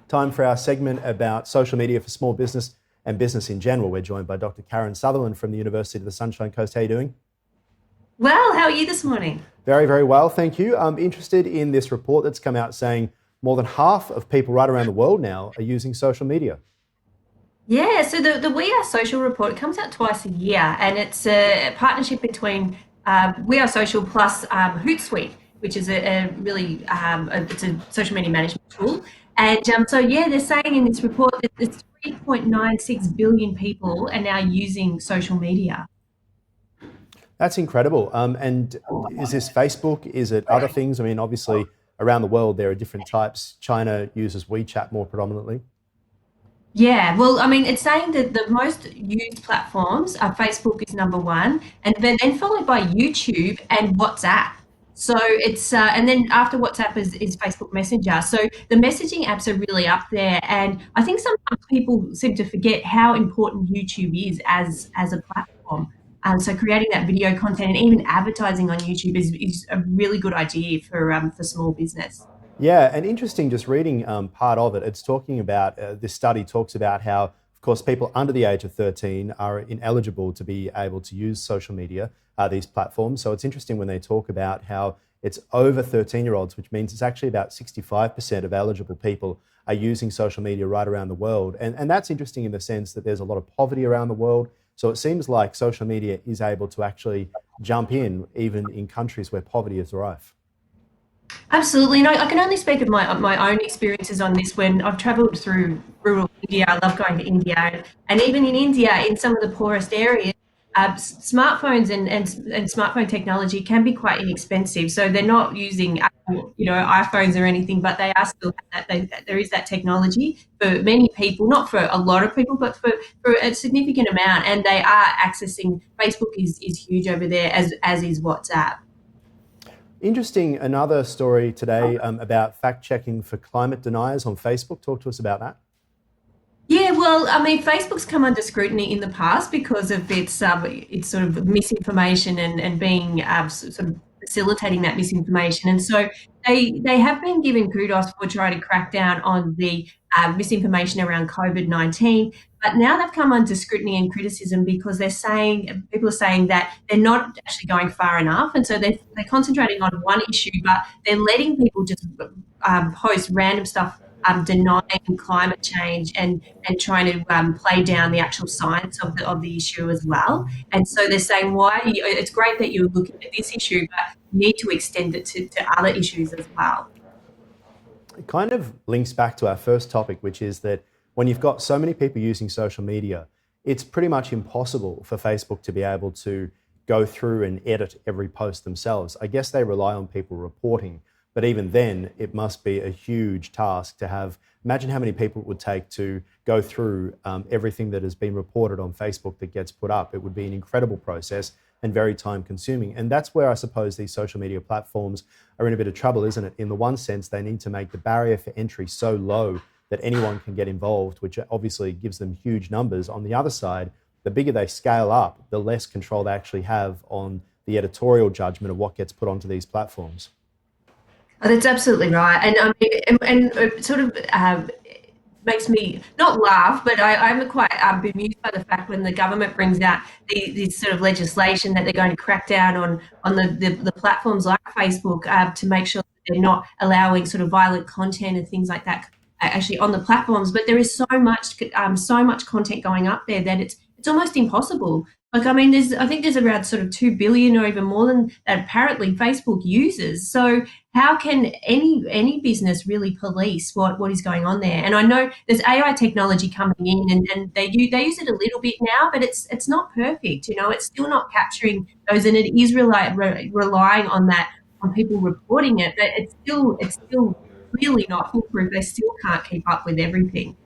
Time for our segment about social media for small business and business in general. We're joined by Dr. Karen Sutherland from the University of the Sunshine Coast. How are you doing? Well, how are you this morning? Very, very well, thank you. I'm interested in this report that's come out saying more than half of people right around the world now are using social media. Yeah, so the We Are Social report comes out twice a year, and it's a partnership between We Are Social plus Hootsuite, which is a really it's a social media management tool. And so yeah, they're saying in this report that there's 3.96 billion people are now using social media. That's incredible. And is this Facebook? Is it other things? I mean, obviously, around the world, there are different types. China uses WeChat more predominantly. Yeah, well, I mean, it's saying that the most used platforms are Facebook is number one, and then followed by YouTube and WhatsApp. So it's and then after WhatsApp is Facebook Messenger. So the messaging apps are really up there, and I think sometimes people seem to forget how important YouTube is as a platform. So creating that video content and even advertising on YouTube is a really good idea for small business. Yeah, and interesting just reading part of it. It's talking about this study talks about how, of course, people under the age of 13 are ineligible to be able to use social media, these platforms. So it's interesting when they talk about how it's over 13-year-olds, which means it's actually about 65% of eligible people are using social media right around the world. And that's interesting in the sense that there's a lot of poverty around the world. So it seems like social media is able to actually jump in even in countries where poverty is rife. Absolutely. No, I can only speak of my own experiences on this when I've travelled through rural India. I love going to India, and even in India, in some of the poorest areas, smartphones and smartphone technology can be quite inexpensive. So they're not using Apple, iPhones or anything, but they are still there is that technology for many people, not for a lot of people, but for a significant amount, and they are accessing. Facebook is huge over there, as is WhatsApp. Interesting, another story today about fact checking for climate deniers on Facebook. Talk to us about that. Yeah, well, I mean, Facebook's come under scrutiny in the past because of its sort of misinformation and being sort of facilitating that misinformation. And so they have been given kudos for trying to crack down on the misinformation around COVID-19. But now they've come under scrutiny and criticism because people are saying that they're not actually going far enough. And so they're concentrating on one issue, but they're letting people just post random stuff denying climate change and trying to play down the actual science of the issue as well. And so they're saying, it's great that you're looking at this issue, but you need to extend it to other issues as well. It kind of links back to our first topic, which is that when you've got so many people using social media, it's pretty much impossible for Facebook to be able to go through and edit every post themselves. I guess they rely on people reporting, but even then, it must be a huge task to have. Imagine how many people it would take to go through everything that has been reported on Facebook that gets put up. It would be an incredible process and very time consuming. And that's where I suppose these social media platforms are in a bit of trouble, isn't it? In the one sense, they need to make the barrier for entry so low that anyone can get involved, which obviously gives them huge numbers. On the other side, the bigger they scale up, the less control they actually have on the editorial judgment of what gets put onto these platforms. Oh, that's absolutely right, and I mean, and it sort of makes me not laugh, but I'm quite bemused by the fact when the government brings out this sort of legislation that they're going to crack down on the platforms like Facebook to make sure that they're not allowing sort of violent content and things like that actually on the platforms. But there is so much content going up there that it's almost impossible. Like, I mean, I think there's around sort of 2 billion or even more than that apparently Facebook uses. So how can any business really police what is going on there? And I know there's AI technology coming in, and they use it a little bit now, but it's not perfect. It's still not capturing those, and it is relying on people reporting it, but it's still really not foolproof. They still can't keep up with everything.